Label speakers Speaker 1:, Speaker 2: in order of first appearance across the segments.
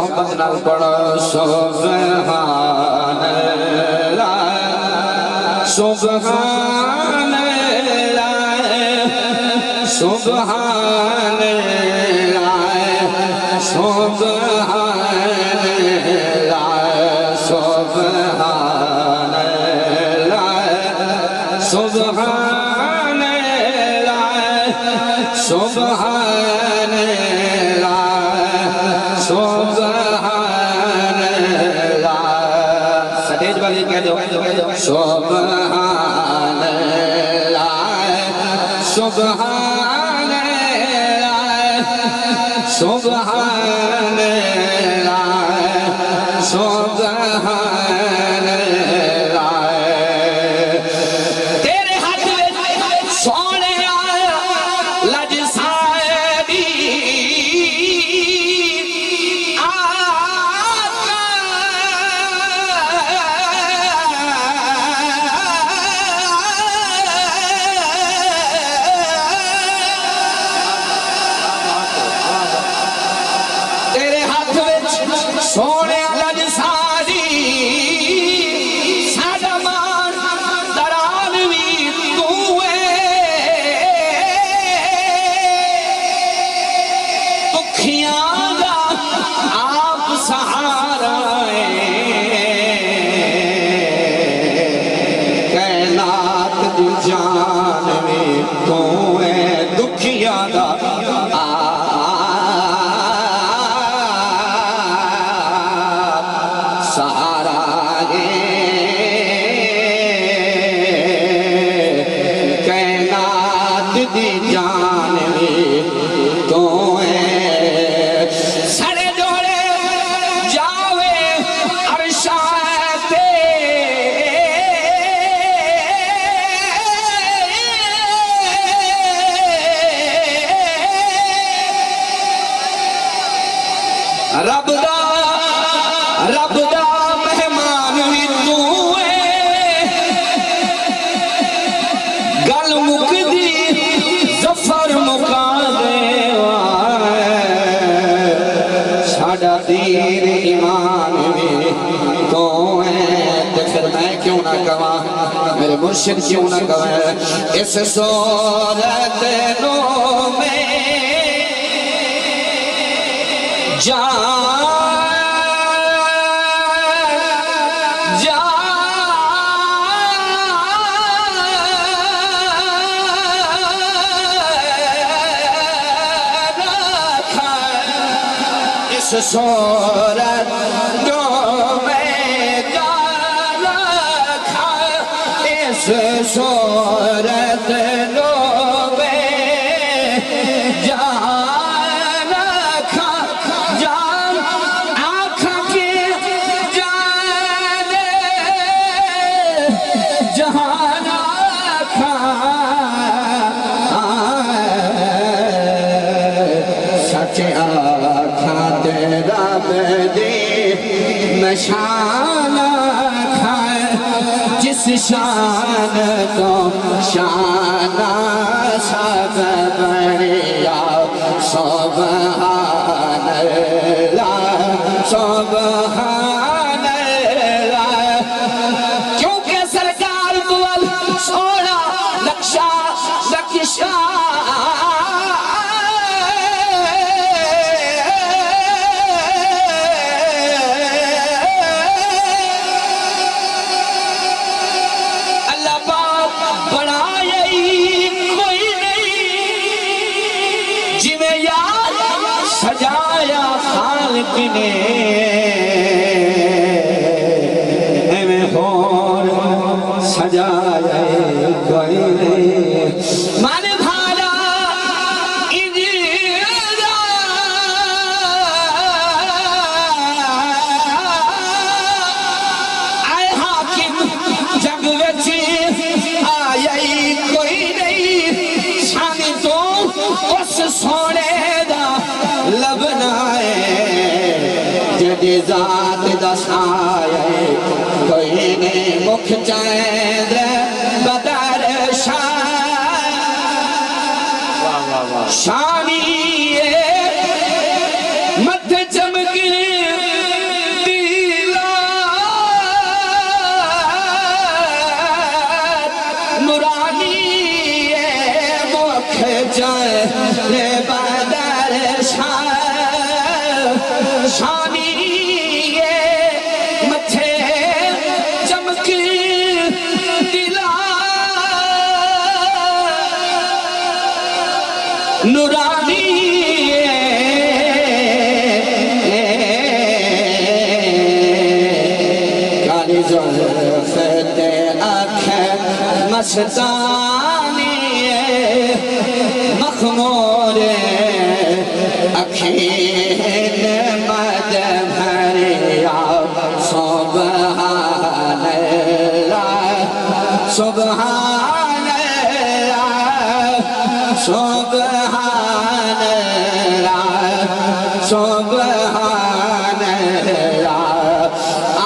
Speaker 1: मोहब्बत नाल पढ़ो सुभान अल्लाह सुभान अल्लाह सुभान अल्लाह सुभान अल्लाह सुभान अल्लाह सुभान अल्लाह सुभान अल्लाह सुभान अल्लाह सतेज वाली कह दो सुभान अल्लाह सुभान अल्लाह सुभान अल्लाह सुभान अल्लाह तेरे हाथ में सोने लज सादी तेरे हाथ में सोने लज सादी साडा मान दरान भी तू दुखियां दा आप सहारा कैनात दी जान भी तू दुखियां दा सहारा कैनात दी जान भी तो सड़े जोड़े जावे अरशाते रब दा मेहमान भी तू गल मुकदी जफर मुका दे साडा दीन ईमान भी तो ते फिर मैं क्यों ना कवा मेरे मुर्शिद क्यों ना कवा इस सूरत नो में इस सूरत जो में जान खा इस सूरत जो में जान खा जान आँख की जान जहान खा सच रब दे नशान खाए जिस शान तो शान सब बढ़िया सुभान अल्लाह सुभान अल्लाह क्योंकि सरकार दुआल सोना नक्शा नक्शा सजाया खालिक ने एवें होर सजाया कोई नहीं मन भाला इंजीरा आए हाकिम जग विच आया कोई नहीं शानी तो उस सोने लबनाए जदी जात दसाए कोई ने मुख चैंद्र बदर शानी मत चमकी शानी मथे चमक दिला नूरानी काली जुल्फ ते आँखें मस्तानी मखमूर अखीन मद भरिया सुबहान अल्लाह सुबहान अल्लाह सुबहान अल्लाह सुबहान अल्लाह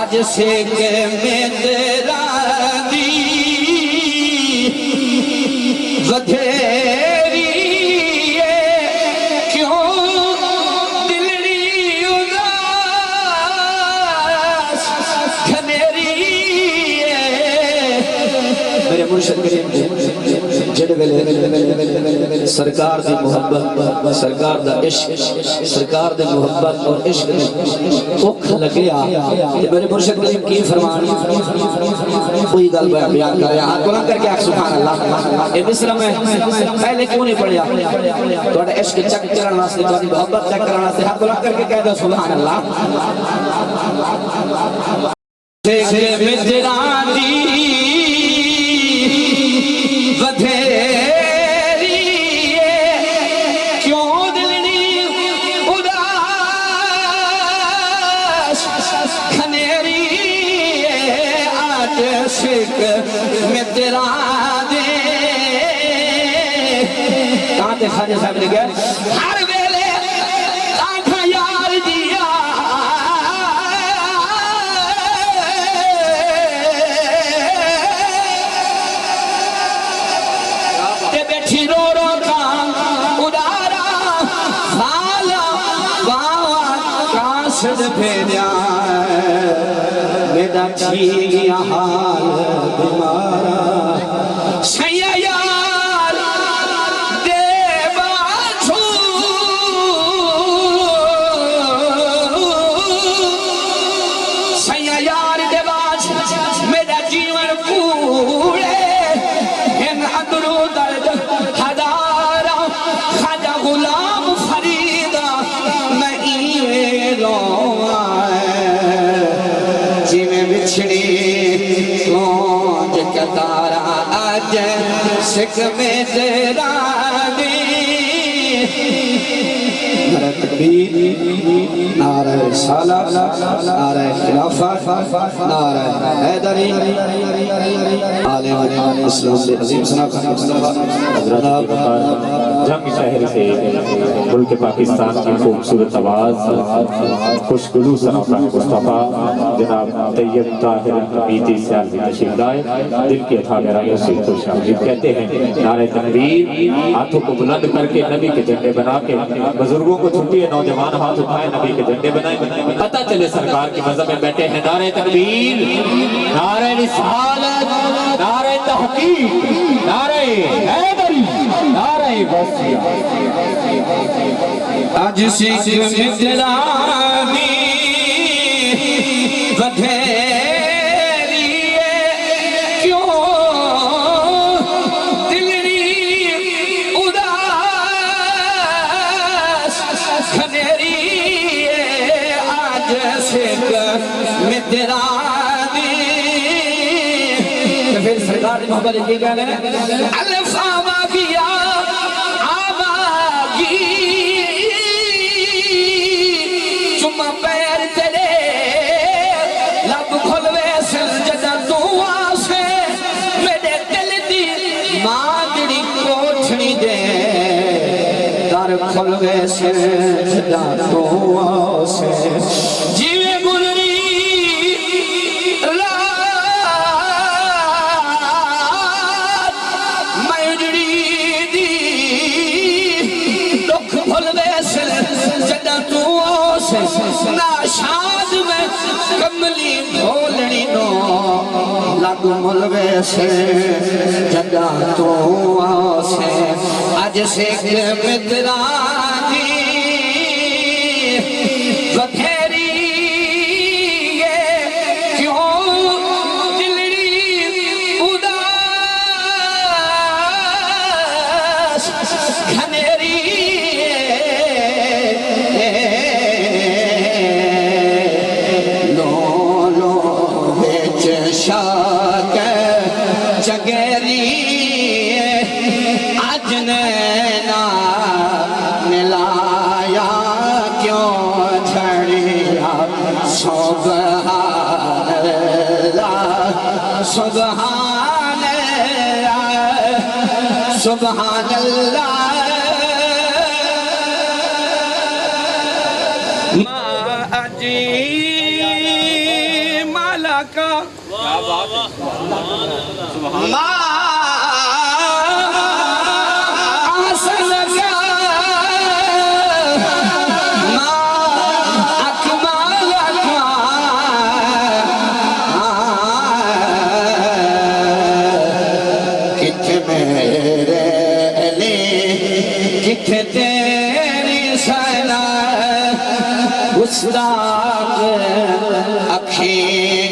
Speaker 1: आज से के मेरा दी वधेरी सरकार दी मोहब्बत सरकार दा इश्क सरकार दे मोहब्बत और इश्क भुख लगिया ते मेरे मुर्शिद करीम की फरमान कोई गल बयान कर रहा हाथ बुलंद करके आख सुभान अल्लाह ए मिस्र में पहले क्यों नहीं पढ़िया तोड़ा इश्क चेक करने वास्ते तोड़ी मोहब्बत चेक करने वास्ते हाथ बुलंद करके कह दो सुभान अल्लाह से मिजरा दी वधेरी क्यों दिलनी उदास खनेरी आज शिक मिजरा दे कहाँ थे खाजा साहब ने कहा हर वेले आँखा यार दिया रो रो का उदारा खाला बावा कासद फेरिया मेरा ठीक हाल बीमारा सैया यार देवा छू सैया यार देवा मेरा जीवन पूरे इन अंदरू दर्द हजारा खाजा गुलाम फरीदा मैं रोआ जिमें बिछड़ी सोच कतारा आज सिक में तेरा दी नारे तकबीर नारे साला नारे खिलाफत नारे हैदरी आले इस्लाम के अजीम सनाब
Speaker 2: जंग शहर से मुल्क पाकिस्तान की खूबसूरत आवाज़ खुशगुलू सनाफा मुस्तफ़ा जनाब तैयब ताहिर मीती सियालवी तशरीफ लाए दिल की अथाह गहराइयों से खुशामदीद कहते हैं नारे तकबीर हाथों को बुलंद करके नबी के झंडे बना के बुजुर्गों को छुट्टी है नौजवान हाथ उठाए नबी के झंडे बनाए पता चले सरकार की मज़हब में बैठे हैं नारे तकबीर नारे रिसालत नारे तहकीक नारे हैदरी नारे वसियत
Speaker 1: आज सिख मिजरा दी वधेरी क्यों दिलनी उदास खनेरी आज सिख मिजरा दी फिर सरकार ने मोहब्बत की कहने अल्फामा किया पैर तेरे लब खोलवे सजदा दुआ से मेरे दिल दी मांगड़ी कोठड़ी दे दर खोलवे सजदा दुआ से जीवे गुलरी रात मैडड़ी दी दुख खोलवे सजदा दुआ से नाशाद में कमली ढोलनी नो लागू मुलवे से जगा तो से आज से मित्रा दी वधे सुभान अल्लाह सुभान अल्लाह सुभान अल्लाह मा अजी मालका मा किथे तेरी सना गुस्ताख अखी